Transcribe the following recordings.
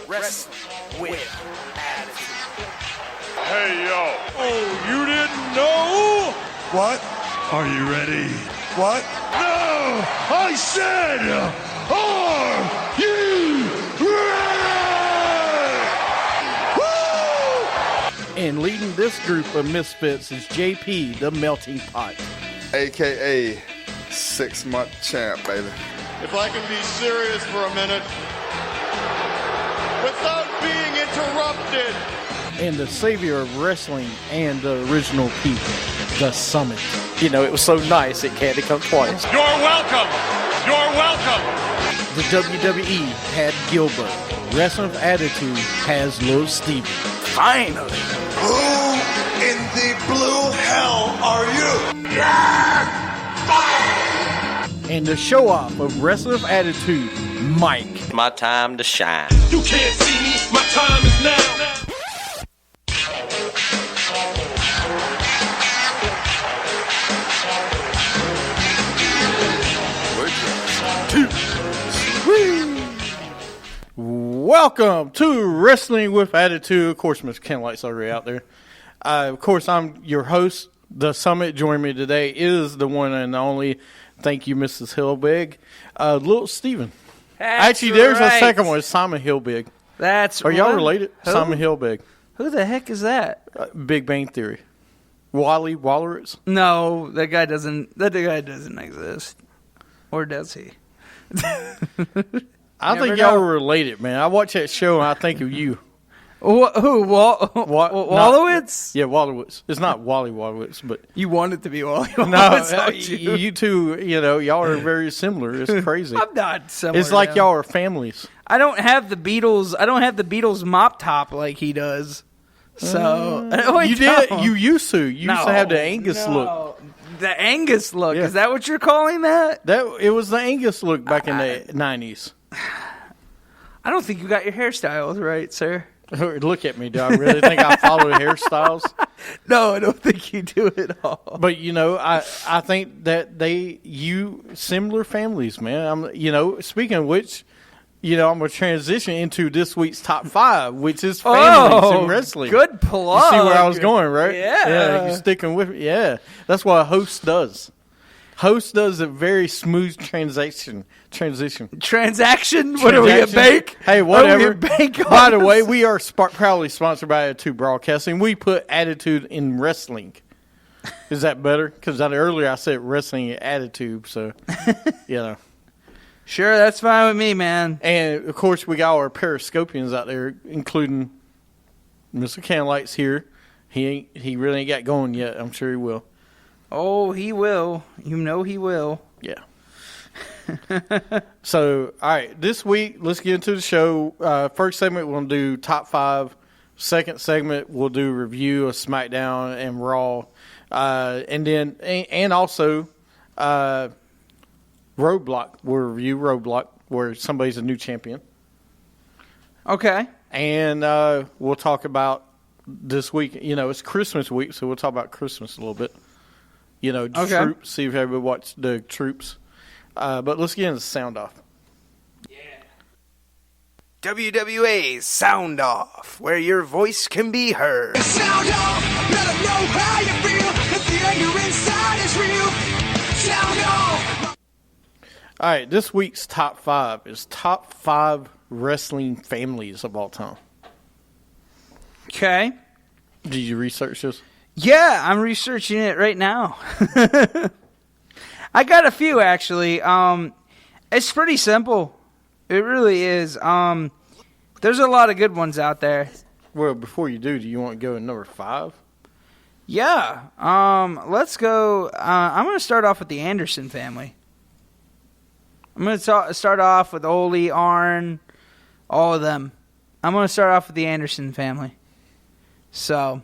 Wrestling with Attitude. Hey, yo. Oh, you didn't know? What? Are you ready? What? No! I said, are you ready? Woo! And leading this group of misfits is JP, the Melting Pot. AKA 6-month champ, baby. If I can be serious for a minute, without being interrupted. And the savior of wrestling and the original people, the Summitt. You know, it was so nice it had to come twice. You're welcome. You're welcome. The WWE had Gilbert. Wrestling with Attitude has Lil Steven. Finally. Who in the blue hell are you? And the show-off of Wrestling with Attitude, Mike. My time to shine. You can't see me. My time is now. Welcome to Wrestling with Attitude. Of course, Mr. Ken Light's already out there. Of course, I'm your host. The Summitt joining me today is the one and only. Thank you, Mrs. Hillbig. Little Steven. Actually, there's a second one. Simon Hillbig. Are y'all related? Who? Simon Hillbig. Who the heck is that? Big Bang Theory. Wally Wallerets? No, that guy doesn't exist. Or does he? I think y'all are related, man. I watch that show and I think of you. Who? Wallowitz? Yeah, Wallerets. It's not Wally Wallerets, but You want it to be Wallowitz? no, you two, y'all are very similar. It's crazy. I'm not similar. It's like y'all are families. I don't have the Beatles. I don't have the Beatles mop top like he does. So You did. You used to. You used to have the Angus look. The Angus look. Yeah. Is that what you're calling that? It was the Angus look back in the 90s. I don't think you got your hairstyles right, sir. Look at me. Do I really think I follow hairstyles? No, I don't think you do at all. But I think that similar families, man. Speaking of which, I'm gonna transition into this week's top 5, which is families in wrestling. Good plug. You see where I was going, right? Yeah. You're sticking with me. Yeah, that's what a host does. Host does a very smooth transition. Transaction? What are we, a bank? Hey, whatever. Are we a bank? By the way, we are proudly sponsored by Attitude Broadcasting. We put attitude in wrestling. Is that better? Because earlier I said wrestling attitude, so, Sure, that's fine with me, man. And, of course, we got our Periscopians out there, including Mr. Canlight's here. He really ain't got going yet. I'm sure he will. Oh, he will. You know he will. Yeah. So, all right, this week, let's get into the show. First segment, we'll do top 5. Second segment, we'll do review of SmackDown and Raw. And also, Roadblock. We'll review Roadblock, where somebody's a new champion. Okay. And we'll talk about this week. It's Christmas week, so we'll talk about Christmas a little bit. Troops, see if everybody watched the Troops. But let's get into SoundOff. Yeah. WWA SoundOff, where your voice can be heard. Sound off, let them know how you feel. If the anger inside is real, sound off. All right, this week's top 5 is top 5 wrestling families of all time. Okay. Did you research this? Yeah, I'm researching it right now. I got a few, actually. It's pretty simple. It really is. There's a lot of good ones out there. Well, before you do you want to go to number 5? Yeah. Let's go. I'm going to start off with the Anderson family. I'm going to start off with Ole, Arn, all of them. I'm going to start off with the Anderson family. So,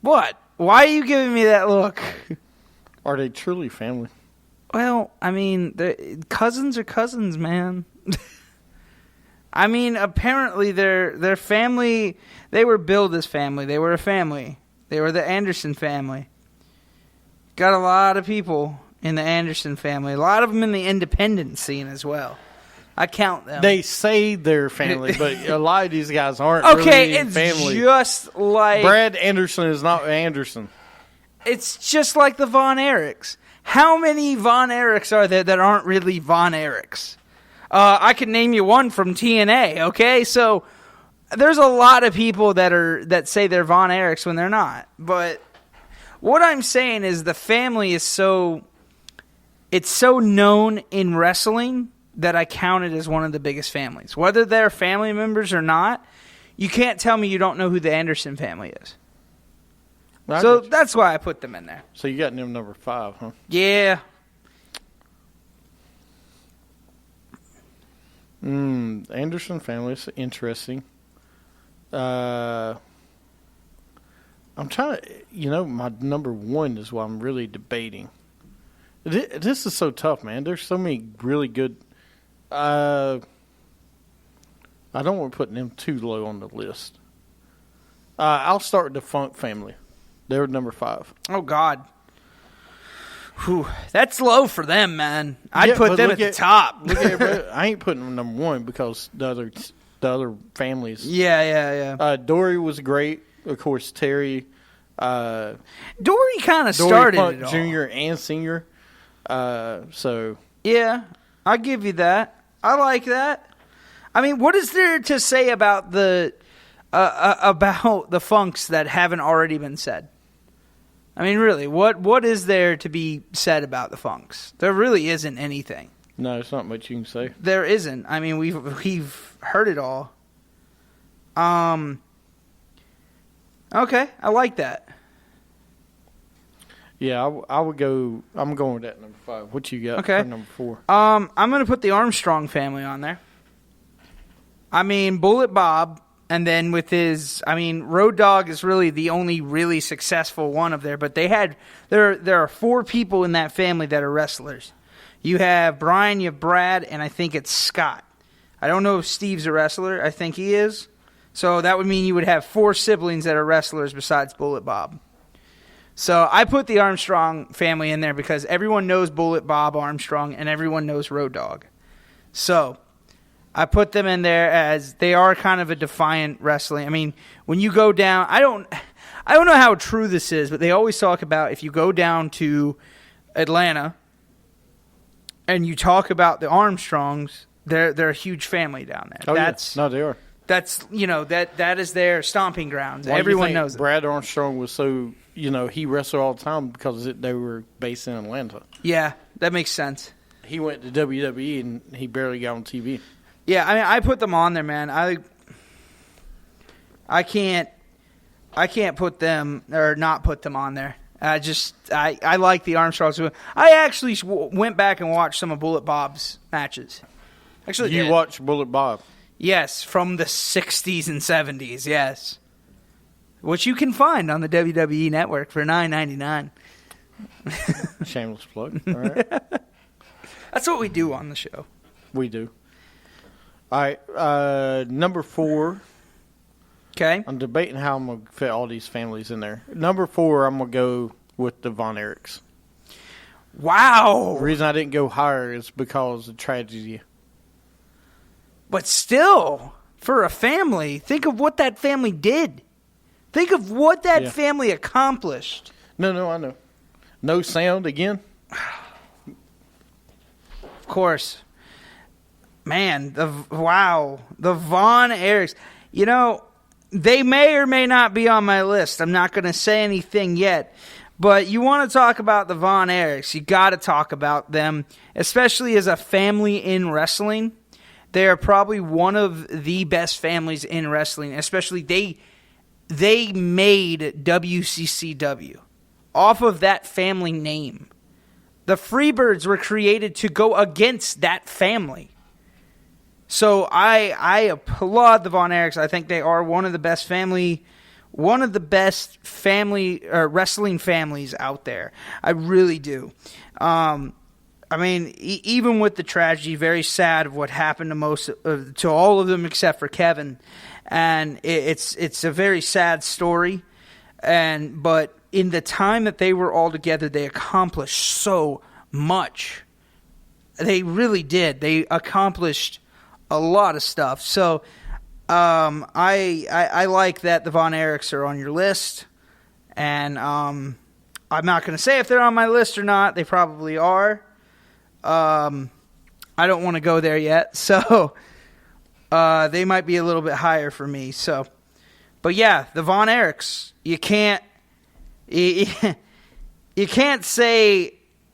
what? Why are you giving me that look? Are they truly family? Well, I mean, cousins are cousins, man. I mean, apparently their family, they were billed as family. They were a family. They were the Anderson family. Got a lot of people in the Anderson family. A lot of them in the independent scene as well. I count them. They say they're family, but a lot of these guys aren't okay, really it's family. just like Brad Anderson is not Anderson. It's just like the Von Erichs. How many Von Erichs are there that aren't really Von Erichs? I can name you one from TNA, okay? So there's a lot of people that say they're Von Erichs when they're not. But what I'm saying is the family is so known in wrestling that I count it as one of the biggest families. Whether they're family members or not, you can't tell me you don't know who the Anderson family is. So that's why I put them in there. So you got them number 5, huh? Yeah. Anderson family is interesting. I'm trying to, my number 1 is what I'm really debating. This is so tough, man. There's so many really good. I don't want to put them too low on the list. I'll start with the Funk family. They're number 5. Oh, God. Whew. That's low for them, man. I'd put them at the top. Look at I ain't putting them number 1 because the other families. Yeah. Dory was great. Of course, Terry. Dory kind of started Funk it all. Junior and Senior. So yeah, I'll give you that. I like that. I mean, what is there to say about the Funks that haven't already been said? I mean, really, what is there to be said about the Funks? There really isn't anything. No, it's not much you can say. There isn't. I mean, we've heard it all. Okay, I like that. Yeah, I would go. I'm going with that number 5. What you got for number 4? I'm going to put the Armstrong family on there. I mean, Bullet Bob, and then with his, Road Dogg is really the only really successful one of there. But there are 4 people in that family that are wrestlers. You have Brian, you have Brad, and I think it's Scott. I don't know if Steve's a wrestler. I think he is. So that would mean you would have 4 siblings that are wrestlers besides Bullet Bob. So I put the Armstrong family in there because everyone knows Bullet Bob Armstrong and everyone knows Road Dogg. So I put them in there as they are kind of a defiant wrestling. I mean, when you go down, I don't know how true this is, but they always talk about if you go down to Atlanta and you talk about the Armstrongs, they're a huge family down there. Oh, yeah. No, they are. That's that is their stomping grounds. Why Everyone knows it. Brad Armstrong was so he wrestled all the time because they were based in Atlanta. Yeah, that makes sense. He went to WWE and he barely got on TV. Yeah, I mean, I put them on there, man. I can't put them or not put them on there. I like the Armstrongs. I actually went back and watched some of Bullet Bob's matches. Actually, you watched Bullet Bob? Yes, from the 60s and 70s, yes. Which you can find on the WWE Network for $9.99. Shameless plug. All right. That's what we do on the show. We do. All right, number 4. Okay. I'm debating how I'm going to fit all these families in there. Number 4, I'm going to go with the Von Erichs. Wow. The reason I didn't go higher is because of tragedy. But still, for a family, think of what that family did. Think of what that family accomplished. No, I know. No sound again? Of course. Man, the Von Erichs. They may or may not be on my list. I'm not going to say anything yet. But you want to talk about the Von Erichs, you got to talk about them, especially as a family in wrestling. They are probably one of the best families in wrestling, especially they made WCCW off of that family name. The Freebirds were created to go against that family. So I applaud the Von Erichs. I think they are one of the best family wrestling families out there. I really do. Even with the tragedy, very sad of what happened to all of them except for Kevin, and it's a very sad story. But in the time that they were all together, they accomplished so much. They really did. They accomplished a lot of stuff. So I like that the Von Erichs are on your list, and I'm not going to say if they're on my list or not. They probably are. I don't want to go there yet, so they might be a little bit higher for me. So, but yeah, the Von Erichs, you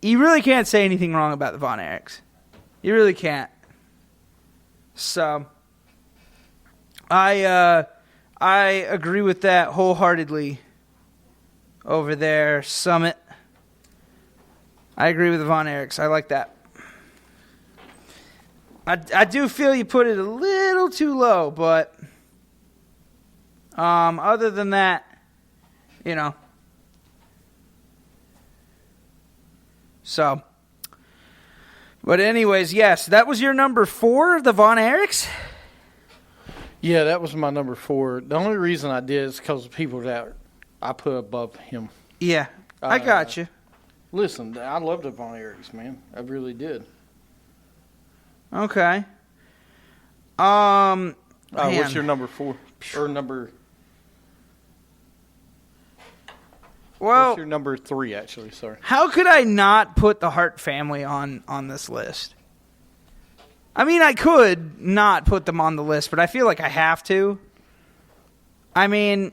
really can't say anything wrong about the Von Erichs. You really can't. So, I agree with that wholeheartedly. Over there, Summitt. I agree with the Von Erichs. I like that. I do feel you put it a little too low, but other than that, So, but anyways, yes, that was your number 4, the Von Erichs? Yeah, that was my number 4. The only reason I did is because of people that I put above him. Yeah, I got you. Listen, I love the Von Erichs, man. I really did. Okay. What's your number 4? Or number... Well, what's your number 3, actually? Sorry. How could I not put the Hart family on this list? I mean, I could not put them on the list, but I feel like I have to. I mean,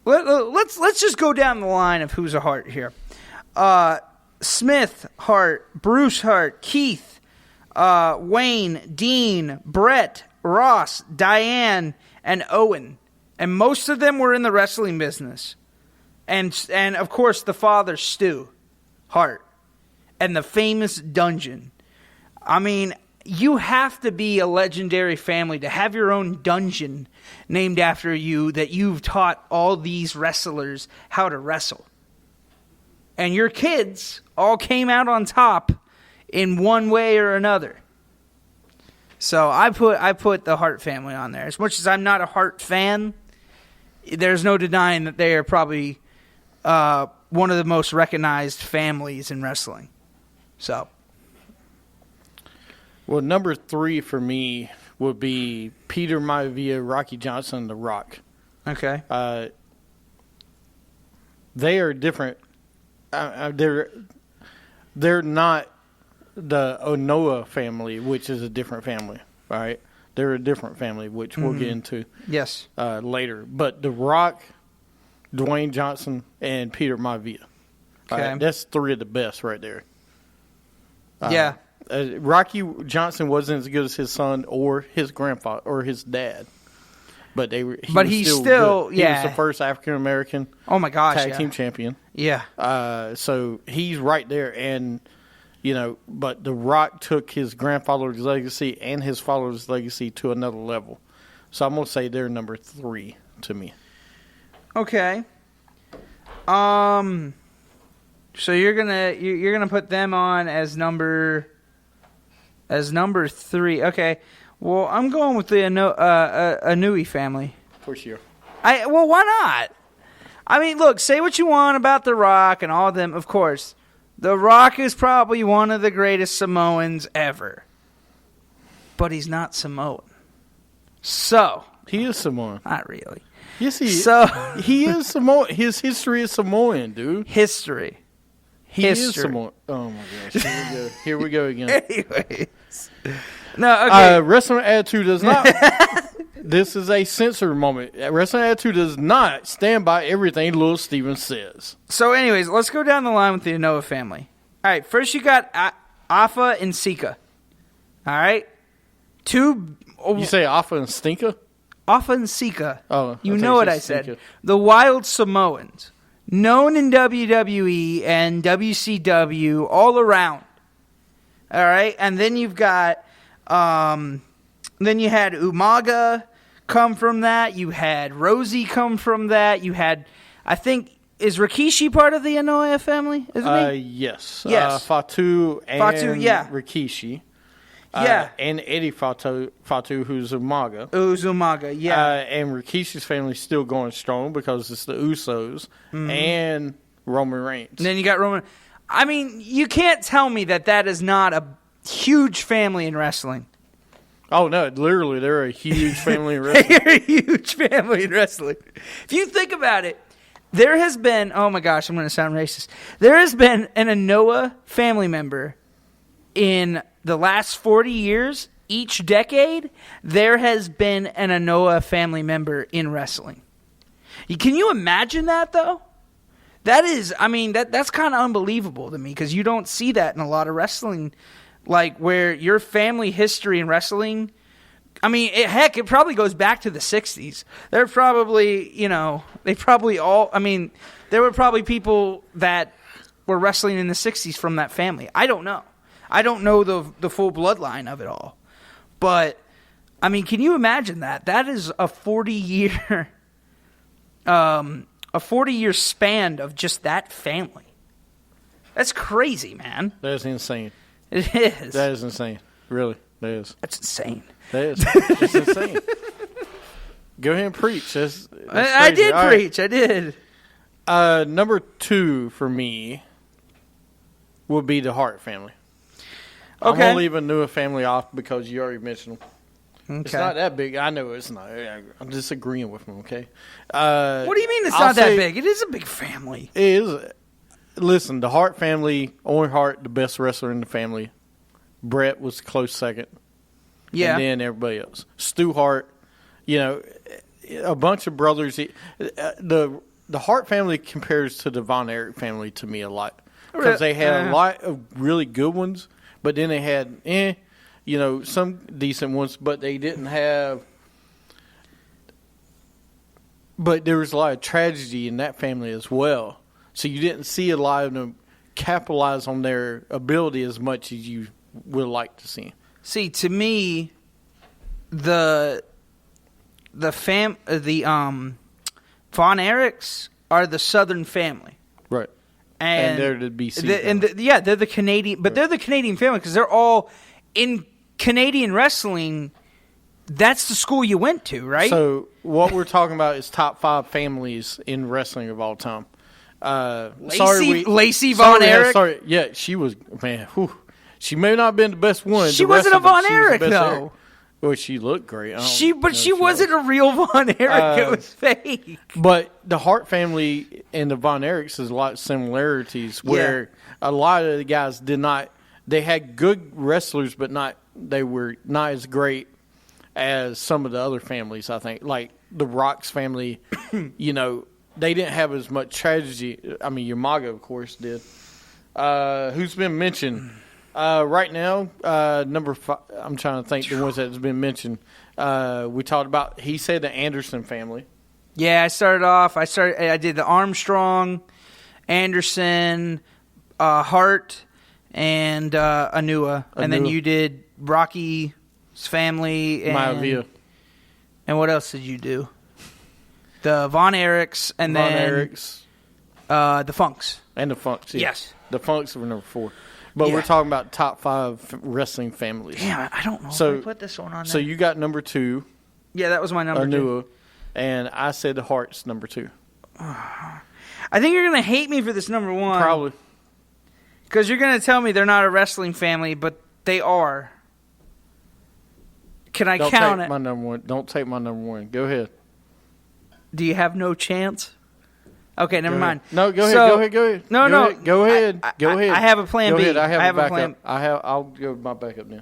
let's just go down the line of who's a Hart here. Smith Hart, Bruce Hart, Keith, Wayne, Dean, Brett, Ross, Diane, and Owen. And most of them were in the wrestling business. And of course, the father, Stu Hart, and the famous dungeon. I mean, you have to be a legendary family to have your own dungeon named after you that you've taught all these wrestlers how to wrestle. And your kids all came out on top in one way or another. So I put the Hart family on there. As much as I'm not a Hart fan, there's no denying that they are probably one of the most recognized families in wrestling. So, well, number 3 for me would be Peter Maivia, Rocky Johnson, and The Rock. Okay. They are different. They're not the Onoa family, which is a different family, right? They're a different family, which we'll get into later. But The Rock, Dwayne Johnson, and Peter Maivia. Okay. That's 3 of the best right there. Yeah. Rocky Johnson wasn't as good as his son or his grandfather or his dad. But he was still good. He was the first African American tag team champion. Yeah. So he's right there. And, but The Rock took his grandfather's legacy and his father's legacy to another level. So I'm going to say they're number 3 to me. Okay. So you're gonna put them on as number 3. Okay. Well, I'm going with the Anui family. Of course you are. Well, why not? I mean, look, say what you want about The Rock and all of them. Of course, The Rock is probably one of the greatest Samoans ever, but he's not Samoan. So he is Samoan. Not really. Yes, he is. So he is Samoan. His history is Samoan, dude. History. He is Samoan. Oh my gosh! Here we go again. Anyways, no. Okay. Wrestling Attitude does not. This is a censor moment. Wrestling Attitude does not stand by everything Lil Steven says. So, anyways, let's go down the line with the Anoa family. All right, first you got Afa and Sika. All right, 2. You say Afa and Stinka? Afa and Sika. Oh, you know what I said. The Wild Samoans, known in WWE and WCW all around. All right, and then you've got, then you had Umaga come from that. You had Rosie come from that. You had, I think, is Rikishi part of the Anoa family? Isn't he? Yes. Yes. Fatu and Rikishi. Yeah. And Eddie Fatu, who's Umaga. Umaga, yeah. And Rikishi's family's still going strong because it's the Usos and Roman Reigns. And then you got Roman. I mean, you can't tell me that is not a huge family in wrestling. Oh, no, literally, they're a huge family in wrestling. They're a huge family in wrestling. If you think about it, there has been, oh my gosh, I'm going to sound racist. There has been an Anoa family member in the last 40 years. Each decade, there has been an Anoa family member in wrestling. Can you imagine that, though? That is, I mean, that's kind of unbelievable to me because you don't see that in a lot of wrestling, like where your family history in wrestling, I mean, it probably goes back to the 60s. They're probably, they probably all, I mean, there were probably people that were wrestling in the 60s from that family. I don't know. I don't know the full bloodline of it all. But, I mean, can you imagine that? That is a 40-year span of just that family. That's crazy, man. That is insane. It is. That is insane. Really, that is. That's insane. That is. It's insane. Go ahead and preach. That's I did All preach. I did. Number 2 for me would be the Hart family. Okay. I'm going to leave a Nua family off because you already mentioned them. Okay. It's not that big. I know it's not. I'm disagreeing with them, okay? What do you mean it's not that big? It is a big family. It is. Listen, the Hart family, Owen Hart, the best wrestler in the family. Brett was close second. Yeah. And then everybody else. Stu Hart, a bunch of brothers. The Hart family compares to the Von Erich family to me a lot. Because they had a lot of really good ones, but then they had, some decent ones, but they didn't have. But there was a lot of tragedy in that family as well. So you didn't see a lot of them capitalize on their ability as much as you would like to see. See, to me, the Von Erichs are the Southern family. Right. And they're the BC. They're the Canadian, but they're the Canadian family because they're all in Canadian wrestling. That's the school you went to, right? So what we're talking about is top 5 families in wrestling of all time. Lacey Von Erich. Yeah, she was, man. Whew. She may not have been the best one. She wasn't a Von Erich, though. Eric. Well, she looked great. She wasn't a real Von Erich. It was fake. But the Hart family and the Von Erichs is a lot of similarities where a lot of the guys did not. They had good wrestlers, but they were not as great as some of the other families, I think. Like the Rock's family, they didn't have as much tragedy. I mean, Yamaga, of course, did. Who's been mentioned? Right now, number 5, I'm trying to think the ones that's been mentioned. We talked about, he said the Anderson family. Yeah, I did the Armstrong, Anderson, Hart, and Anua. And then you did Rocky's family. And Maivia. And what else did you do? The Von Erichs, and the Funks. And the Funks, yeah. Yes. The Funks were number 4. But we're talking about top 5 wrestling families. Damn, I don't know if I put this one on there. So you got number 2. Yeah, that was my number 2. And I said the Hart's number 2. I think you're going to hate me for this number 1. Probably. Because you're going to tell me they're not a wrestling family, but they are. Can I count it? My number 1. Don't take my number 1. Go ahead. Do you have no chance? Okay, never mind. No, go ahead. Go ahead. No. Go ahead. I have a plan B. Go ahead. I have a backup. Plan. I'll go with my backup now.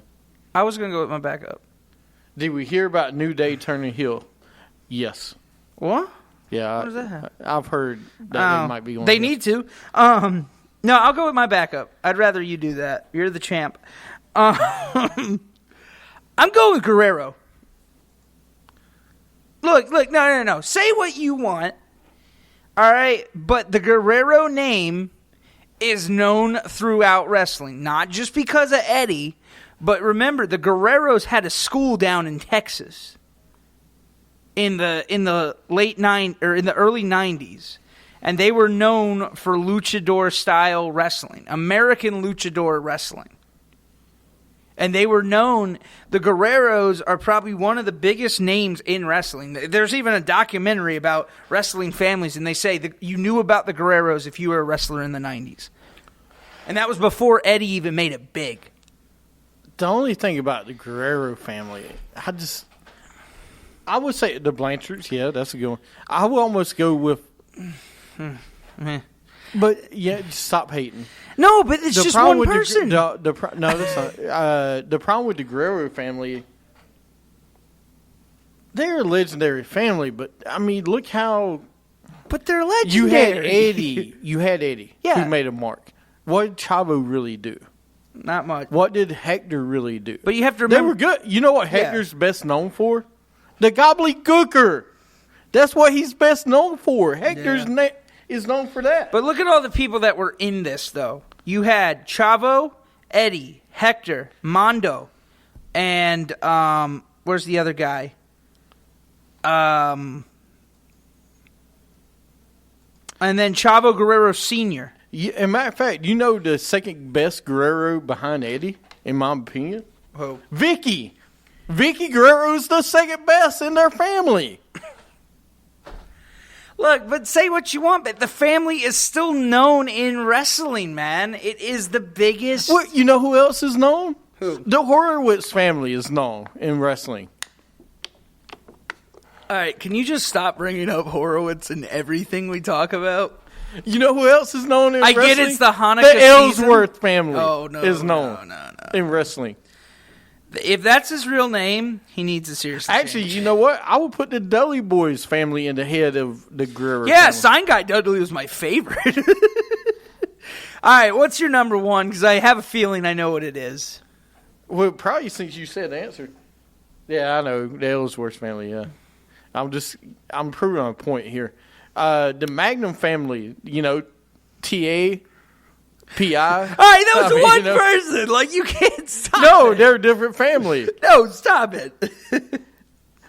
I was going to go with my backup. Did we hear about New Day turning heel? Yes. What? Yeah. What does that have? I've heard that they might be going. They need to. No, I'll go with my backup. I'd rather you do that. You're the champ. I'm going with Guerrero. Look, no. Say what you want. All right, but the Guerrero name is known throughout wrestling, not just because of Eddie, but remember the Guerreros had a school down in Texas in the early 90s, and they were known for luchador style wrestling, American luchador wrestling. And they were known, the Guerreros are probably one of the biggest names in wrestling. There's even a documentary about wrestling families, and they say that you knew about the Guerreros if you were a wrestler in the 90s. And that was before Eddie even made it big. The only thing about the Guerrero family, I would say the Blanchards. Yeah, that's a good one. I would almost go with. But yeah, just stop hating. No, but it's just one person. No, that's not. The problem with the Guerrero family, they're a legendary family. But I mean, look how. But they're legendary. You had Eddie. Yeah. Who made a mark. What did Chavo really do? Not much. What did Hector really do? But you have to remember. They were good. You know what Hector's best known for? The gobbledygooker. That's what he's best known for. Hector's is known for that. But look at all the people that were in this, though. You had Chavo, Eddie, Hector, Mondo, and where's the other guy? And then Chavo Guerrero Sr. As a matter of fact, you know the second best Guerrero behind Eddie, in my opinion? Who? Vicky. Vicky Guerrero's the second best in their family. Look, but say what you want, but the family is still known in wrestling, man. It is the biggest. Well, you know who else is known? Who? The Horowitz family is known in wrestling. All right, can you just stop bringing up Horowitz in everything we talk about? You know who else is known in wrestling? I get it's the Hanukkah The Ellsworth family is known in wrestling. If that's his real name, he needs a serious Actually, change. you know what? I would put the Dudley Boys family in the head of the Guerrero Yeah, family. Sign Guy Dudley was my favorite. All right, what's your number one? Because I have a feeling I know what it is. Well, probably since you said the answer. Yeah, I know. The Ellsworth family, yeah. I'm proving a point here. The Magnum family, T.A., P.I. All right, that was one person. Like, you can't stop No, it. they're a different family. No, stop it.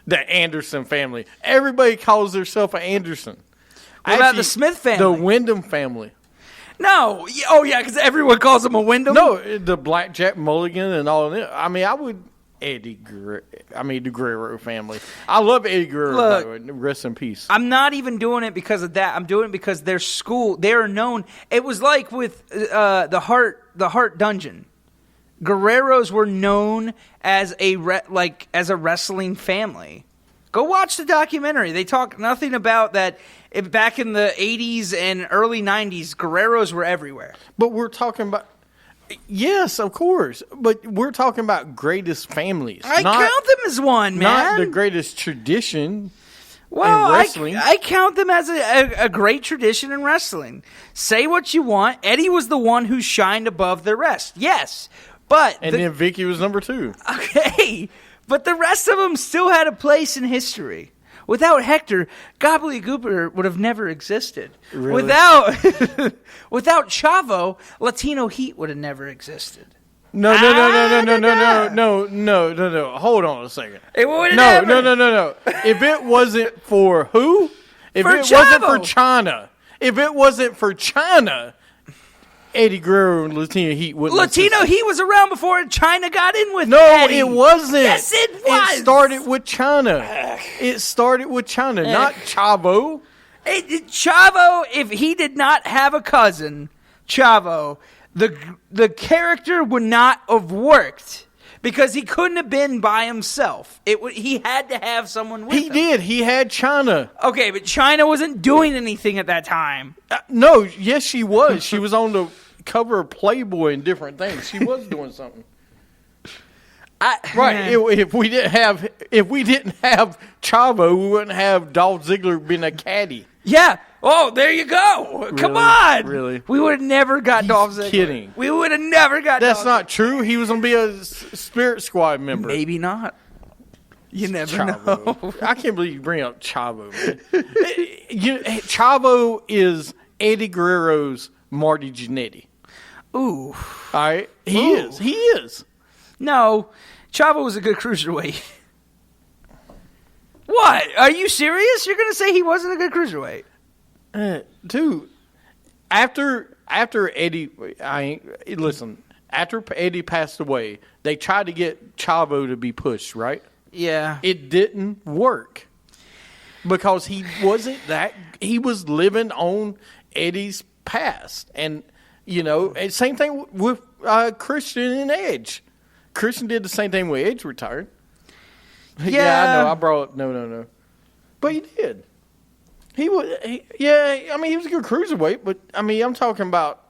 The Anderson family. Everybody calls themselves an Anderson. What about the Smith family? The Wyndham family. No. Oh, yeah, because everyone calls him a Wyndham? No, the Blackjack Mulligan and all of that. I mean, I would... the Guerrero family. I love Eddie Guerrero. Look, by the way. Rest in peace. I'm not even doing it because of that. I'm doing it because their school, they're known. It was like with the Heart Dungeon. Guerreros were known as a wrestling family. Go watch the documentary. They talk nothing about that. Back in the 80s and early 90s, Guerreros were everywhere. But we're talking about... Yes, of course. But we're talking about greatest families. I count them as one, man. Not the greatest tradition in wrestling. I count them as a great tradition in wrestling. Say what you want. Eddie was the one who shined above the rest. Yes. But then Vicky was number 2. Okay. But the rest of them still had a place in history. Without Hector, Gobbledygooker would have never existed. Really? Without Chavo, Latino Heat would have never existed. No. Hold on a second. It would No. If it wasn't for who? If it wasn't for China, Eddie Guerrero and Latino Heat wouldn't Latino exist. Heat was around before China got in with No, Eddie. it wasn't. Yes, it was. It started with China. Not Chavo. Chavo, if he did not have a cousin, Chavo, the character would not have worked because he couldn't have been by himself. He had to have someone with him. He did. He had China. Okay, but China wasn't doing anything at that time. No, yes, she was. She was on the cover of Playboy and different things. She was doing something. Right. If we didn't have Chavo, we wouldn't have Dolph Ziggler being a caddy. Yeah. Oh, there you go. Come on. Really? We would have never got Dolph Ziggler. Kidding. We would have never got That's Dolph not true. He was going to be a Spirit Squad member. Maybe not. You never Chavo. know. I can't believe you bring up Chavo, man. Chavo is Eddie Guerrero's Marty Jannetty. Ooh. All right? He is. No. Chavo was a good cruiserweight. What? Are you serious? You're going to say he wasn't a good cruiserweight? Dude, after Eddie, after Eddie passed away, they tried to get Chavo to be pushed, right? Yeah. It didn't work because he wasn't that. He was living on Eddie's past, and and same thing with Christian and Edge. Christian did the same thing when Edge retired. Yeah. I know. I brought no. But he did. He was. I mean, he was a good cruiserweight, but I mean, I'm talking about.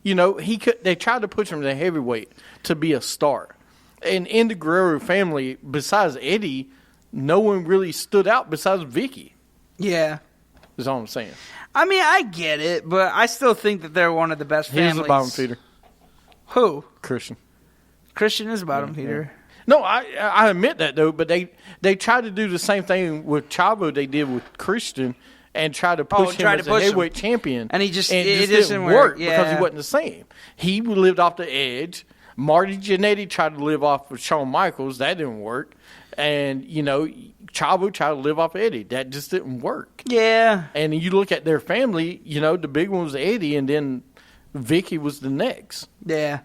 They tried to push him to heavyweight to be a star. And in the Guerrero family, besides Eddie, no one really stood out besides Vicky. Yeah. Is all I'm saying. I mean, I get it, but I still think that they're one of the best families. He's a bottom feeder. Who? Christian. Christian is a bottom feeder. No, I admit that, though, but they tried to do the same thing with Chavo they did with Christian and try to push him as a heavyweight champion. And it just didn't work yeah. because he wasn't the same. He lived off the Edge. Marty Jannetty tried to live off of Shawn Michaels. That didn't work. And, Chavo tried to live off Eddie. That just didn't work. Yeah. And you look at their family, the big one was Eddie, and then Vicky was the next. Yeah.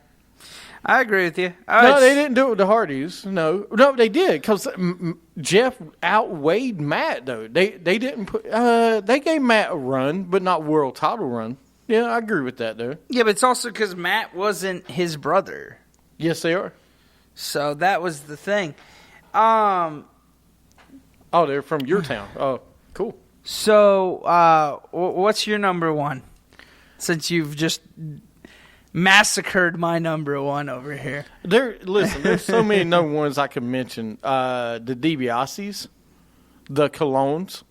I agree with you. No, they didn't do it with the Hardys. No, they did because Jeff outweighed Matt. Though they didn't put. They gave Matt a run, but not world title run. Yeah, I agree with that, though. Yeah, but it's also because Matt wasn't his brother. Yes, they are. So that was the thing. Oh, they're from your town. Oh, cool. So, what's your number one? Since you've just massacred my number one over here. There's so many number ones I could mention. The DiBiase's, the Colognes.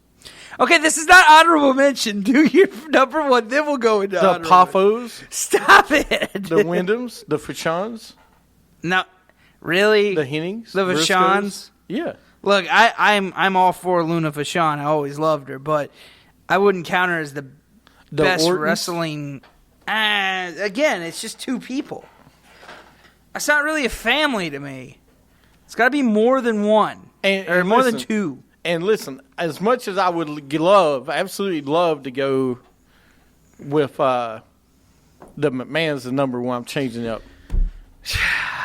Okay, this is not honorable mention. Do your number one, then we'll go into the Paffos. Stop it. The Wyndhams, the Fashans. No, really? The Hennings, the Fashans. Yeah. Look, I'm all for Luna Vachon. I always loved her, but I wouldn't count her as the best Ortons? wrestling. Again, it's just two people. It's not really a family to me. It's got to be more than one, or more than two. And listen, as much as I would absolutely love to go with the McMahon's the number one, I'm changing it up.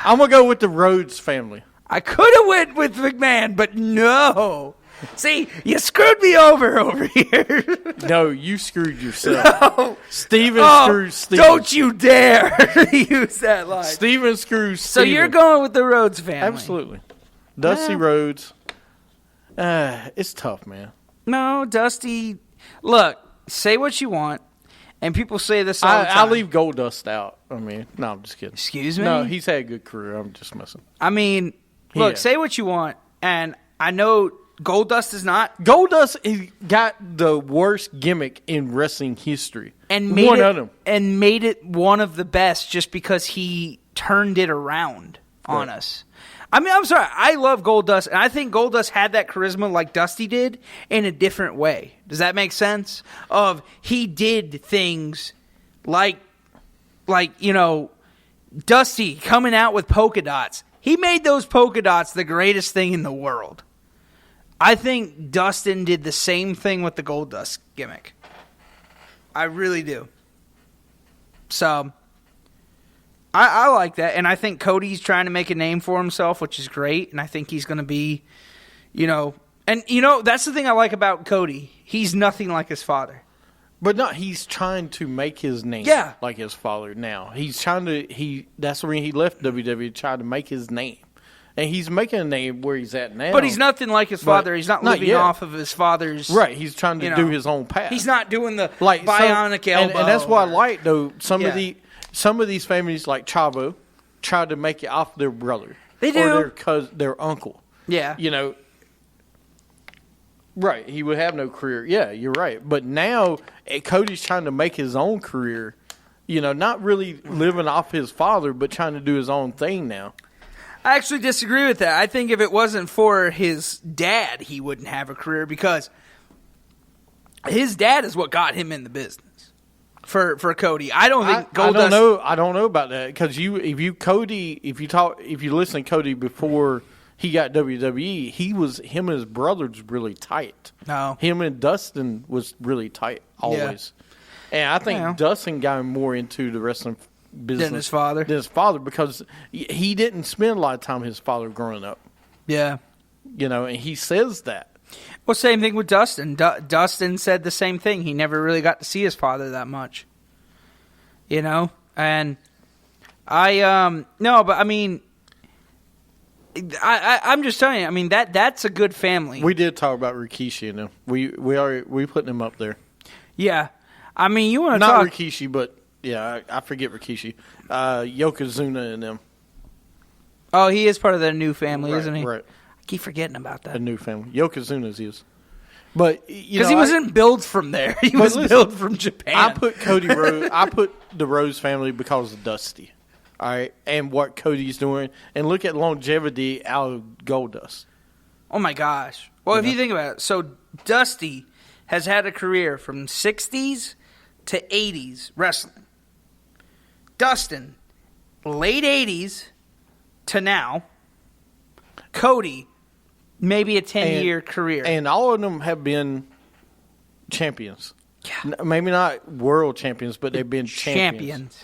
I'm going to go with the Rhodes family. I could have went with McMahon, but no. See, you screwed me over here. No, you screwed yourself. No. Steven screws Steven. Don't you dare use that line. Steven screws So Steven. you're going with the Rhodes family. Absolutely. Dusty Rhodes. It's tough, man. No, Dusty. Look, say what you want, and people say this all the time. I leave Goldust out. I mean, no, I'm just kidding. Excuse me? No, he's had a good career. I'm just messing. I mean, look, say what you want, and I know Goldust is not. Goldust got the worst gimmick in wrestling history. And one of them. And made it one of the best just because he turned it around on us. I mean, I'm sorry. I love Goldust, and I think Goldust had that charisma like Dusty did in a different way. Does that make sense? He did things like Dusty coming out with polka dots. He made those polka dots the greatest thing in the world. I think Dustin did the same thing with the Goldust gimmick. I really do. So I like that, and I think Cody's trying to make a name for himself, which is great, and I think he's going to be, that's the thing I like about Cody. He's nothing like his father. But no, he's trying to make his name like his father now. He's trying to, that's the reason he left WWE, trying to make his name. And he's making a name where he's at now. But he's nothing like his father. He's not living off of his father's. Right. He's trying to do his own path. He's not doing the bionic elbow. And that's what I like, though. Some of these families, like Chavo, tried to make it off their brother. They do. Or their uncle. Yeah. Right. He would have no career. Yeah, you're right. But now Cody's trying to make his own career. Not really living off his father, but trying to do his own thing now. I actually disagree with that. I think if it wasn't for his dad, he wouldn't have a career because his dad is what got him in the business. For Cody, I don't think Goldust. I don't know about that because if you listen to Cody before he got WWE, him and his brother was really tight. No, him and Dustin was really tight always, and I think Dustin got him more into the wrestling business than his father because he didn't spend a lot of time with his father growing up. Yeah, and he says that. Well, same thing with Dustin. Dustin said the same thing. He never really got to see his father that much. And I but I mean, I'm just telling you. I mean, that's a good family. We did talk about Rikishi and them. We put them up there. Yeah. I mean, you want to Not talk... Rikishi, but yeah, I forget Rikishi. Yokozuna and them. Oh, he is part of their new family, Right, isn't he? right. I keep forgetting about that. A new family. Yokozuna's is. But because he wasn't billed from there. He was billed from Japan. I put Cody Rhodes. I put the Rhodes family because of Dusty. All right, and what Cody's doing, and look at longevity out of Goldust. Oh my gosh! Well, if you think about it, so Dusty has had a career from 60s to 80s wrestling. Dustin, late 80s to now. Cody, maybe a 10-year career. And all of them have been champions. Yeah. Maybe not world champions, but they've been champions.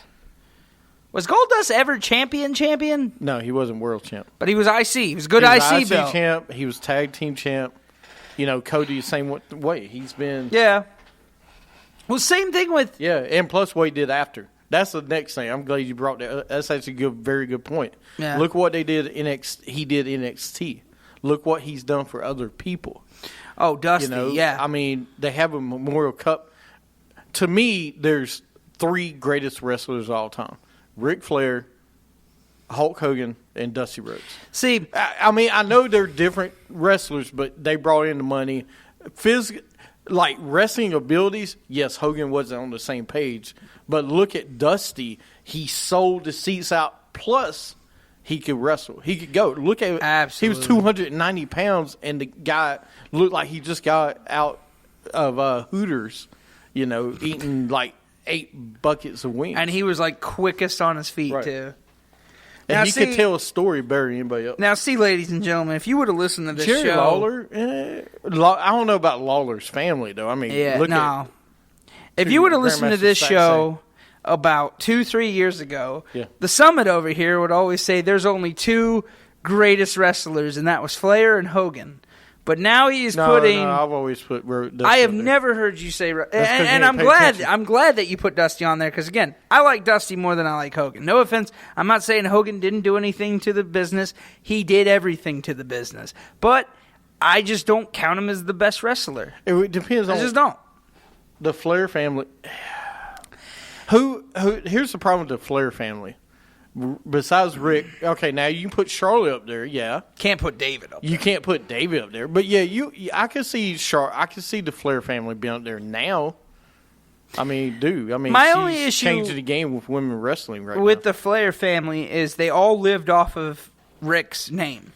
Was Goldust ever champion? No, he wasn't world champ. But he was IC. He was good He was IC belt. champ. He was tag team champ. You know, Cody, same way. He's been... Yeah. Well, same thing with... Yeah, and plus what he did after. That's the next thing. I'm glad you brought that. That's actually a very good point. Yeah. Look what they did. He did NXT. Look what he's done for other people. Oh, Dusty, You know, yeah. I mean, they have a Memorial Cup. To me, there's 3 greatest wrestlers of all time: Ric Flair, Hulk Hogan, and Dusty Rhodes. See, I mean, I know they're different wrestlers, but they brought in the money. Like wrestling abilities, yes, Hogan wasn't on the same page. But look at Dusty. He sold the seats out, plus he could wrestle. He could go. Look at Absolutely. He was 290 pounds, and the guy looked like he just got out of Hooters, you know, eating like 8 buckets of wings. and he was like quickest on his feet, Right. too. And Now, he see- could tell a story better than anybody else. Now, see, ladies and gentlemen, if you would have listened to this Jerry show... Lawler, I don't know about Lawler's family, though. I mean, Yeah, look no. at If you would have listened to Grandmaster this Saxon. show about 2-3 years ago, Yeah. the Summitt over here would always say there's only 2 greatest wrestlers, and that was Flair and Hogan. But now he is putting... No, I've always put Dusty I have up there. never heard you say... And, 'cause you and didn't I'm pay glad attention. I'm glad that you put Dusty on there, because, again, I like Dusty more than I like Hogan. No offense. I'm not saying Hogan didn't do anything to the business. He did everything to the business. But I just don't count him as the best wrestler. It depends I on just don't. the Flair family. Who? Here's the problem with the Flair family. Besides Rick, okay, now you can put Charlotte up there, yeah. Can't put David up. You can't put David up there, but yeah, I can see I can see the Flair family being up there now. I mean, My she's only issue changing the game with women wrestling right with now. the Flair family is they all lived off of Rick's name.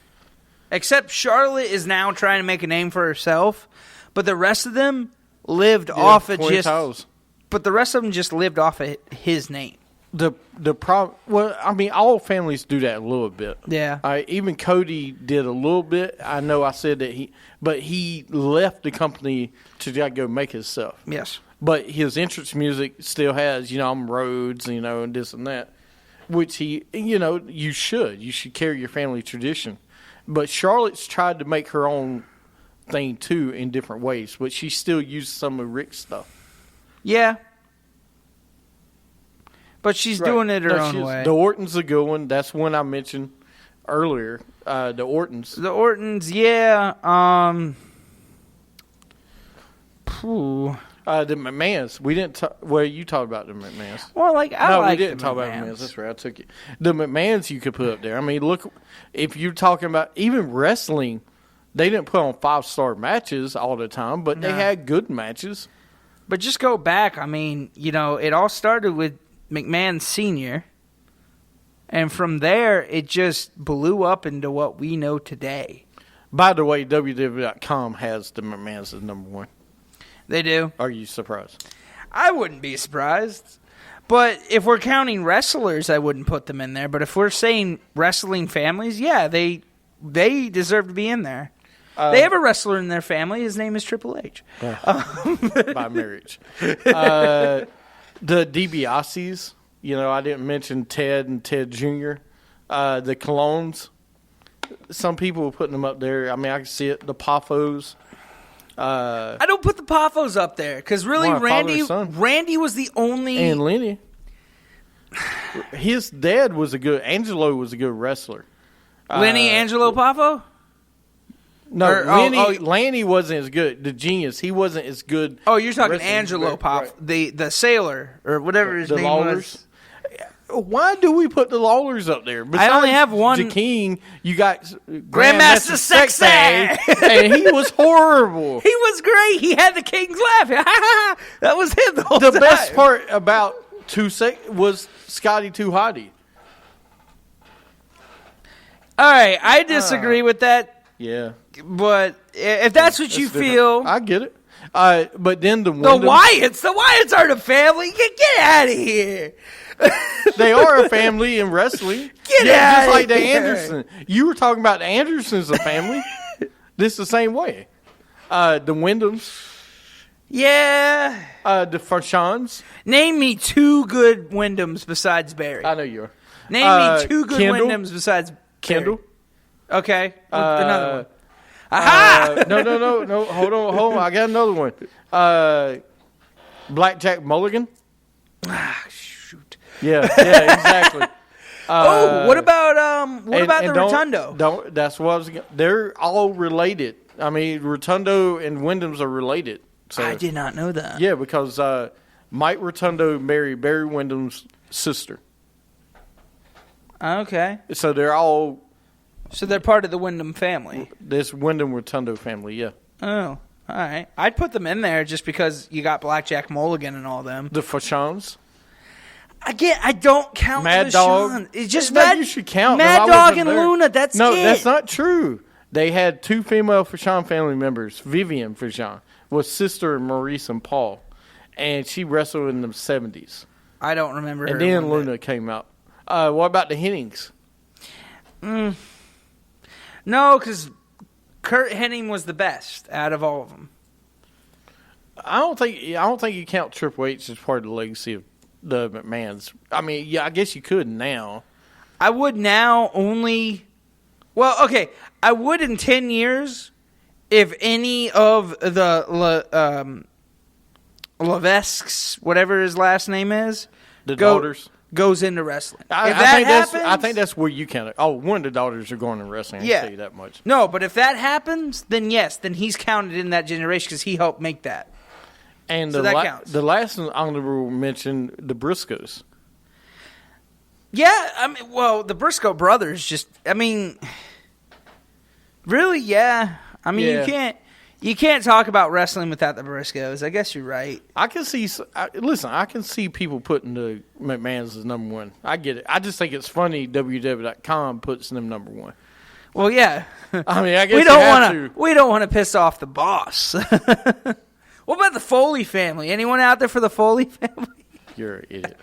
Except Charlotte is now trying to make a name for herself, but the rest of them lived off of 20 just titles. But the rest of them just lived off of his name. The problem. Well, I mean, all families do that a little bit. Yeah. Even Cody did a little bit. I know I said that he left the company to go make himself. Yes. But his entrance music still has, I'm Rhodes, and this and that, which you should carry your family tradition. But Charlotte's tried to make her own thing too in different ways, but she still used some of Rick's stuff. Yeah. But she's doing it her own way. The Ortons a good one. That's one I mentioned earlier. The Ortons. The Ortons, yeah. The McMahons. We didn't talk. Well, you talked about the McMahons. Well, we like didn't the talk about McMahons. McMahons. That's right. I took it. The McMahons you could put up there. I mean, look, if you're talking about even wrestling, they didn't put on 5-star matches all the time, but they had good matches. But just go back. I mean, it all started with McMahon Sr., and from there, it just blew up into what we know today. By the way, WWA.com has the McMahons as number 1. They do. Are you surprised? I wouldn't be surprised. But if we're counting wrestlers, I wouldn't put them in there. But if we're saying wrestling families, yeah, they deserve to be in there. They have a wrestler in their family. His name is Triple H. By marriage. The DiBiase's, I didn't mention Ted and Ted Jr. The Colones. Some people were putting them up there. I mean, I can see it. The Poffos. I don't put the Poffos up there because really, Why, father-son? Randy was the only. And Lenny. His dad was Angelo was a good wrestler. Lenny Angelo Poffo? No, Or- Lanny wasn't as good. The Genius, he wasn't as good. Oh, you're talking wrestling. Angelo Right, Poffo, right. the sailor, or whatever his The name Lawlers. was. Why do we put the Lawlers up there? Besides only have one- The King, you got Grandmaster Sexay, Sexay. and he was horrible. He was great. He had the King's laugh. That was him the whole The time. best part about was Scotty Too Hottie. All right, I disagree with that, Yeah, but if that's what you That's different. feel, I get it. But then the Wyatts are the family. Get out of here. they are a family in wrestling. Get yeah, outta just like the here. Anderson. You were talking about the Andersons, a family. This the same way. The Wyndhams, Yeah. the Farshans. Name me two good Wyndhams besides Barry. I know you are. Name me two good Kendall? Wyndhams besides Kendall. Barry. Okay. Another one. Aha! No. Hold on. I got another one. Blackjack Mulligan. Shoot. Yeah, exactly. What about the and Rotundo? Don't. That's what I was. They're all related. I mean, Rotundo and Wyndham's are related. So I did not know that. yeah, because Mike Rotundo married Barry Wyndham's sister, Okay. so they're all So they're part of the Wyndham family. this Wyndham Rotundo family. Yeah, Oh, all right. I'd put them in there just because you got Blackjack Mulligan and all them. the Fashans. Again, I don't count Mad the Dog. Sean. It's just No, Mad. you should count. Mad No, I Dog wasn't and there. Luna. That's No, it. that's not true. They had two female Fashawn family members. Vivian Fashawn was sister of Maurice and Paul, and she wrestled in the 70s. I don't remember. And her then one bit. Luna came out. What about the Hennings? No, because Kurt Hennig was the best out of all of them. I don't think you count Triple H as part of the legacy of the McMahons. I mean, yeah, I guess you could now. I would now only. Well, okay, I would in 10 years if any of the Levesques, whatever his last name is, The daughters. goes into wrestling. I If that think happens, I think that's where you count it. Oh, one of the daughters are going to wrestling. I can tell you that much. No, but if that happens, then yes, then he's counted in that generation because he helped make that. And So that counts. the last honorable mention, the Briscoes. Yeah, I mean, well, the Briscoe brothers really, yeah. I mean, Yeah. you can't talk about wrestling without the Briscoes. I guess you're right. I can see. I can see people putting the McMahons as number one. I get it. I just think it's funny. WW.com puts them number one. Well, yeah. I mean, I guess we you don't have want to. We don't want to piss off the boss. What about the Foley family? Anyone out there for the Foley family? You're an idiot.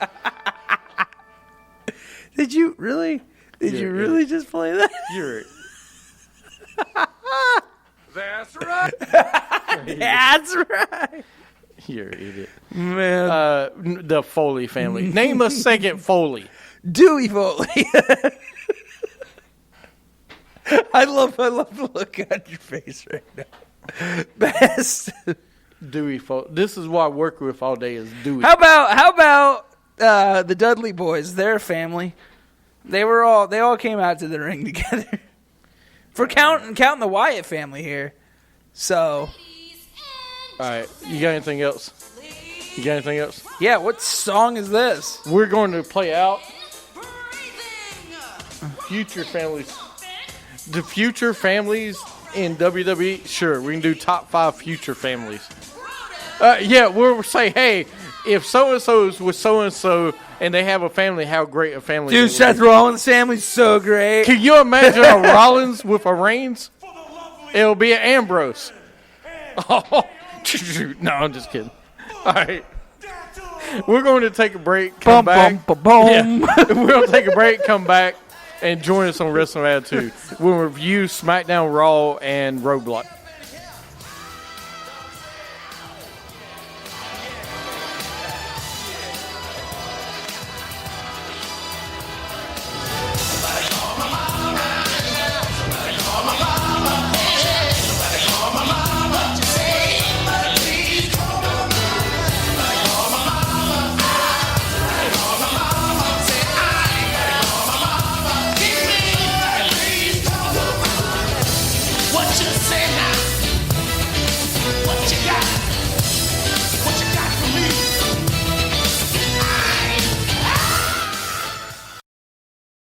Did you really? Did You're you an really just play that? You're. That's right. That's right. You're an idiot. Man. The Foley family. Name a second Foley. Dewey Foley. I love the look on your face right now. Best. Dewey Foley. This is what I work with all day is Dewey. How about the Dudley boys? Their family. They all came out to the ring together. For counting the Wyatt family here. So, All right. You got anything else? yeah, what song is this? We're going to play out future families. The future families in WWE. Sure, we can do top 5 future families. Yeah, we'll say, hey, if so-and-so's with so-and-so and they have a family, how great a family Dude, they Seth would Rollins' family's so great. be. Can you imagine a Rollins with a Reigns? It'll be an Ambrose. Oh, shoot. No, I'm just kidding. All right. We're going to take a break, come back. Boom. Yeah. We're going to take a break, come back, and join us on Wrestling Attitude. We'll review SmackDown, Raw, and Roadblock.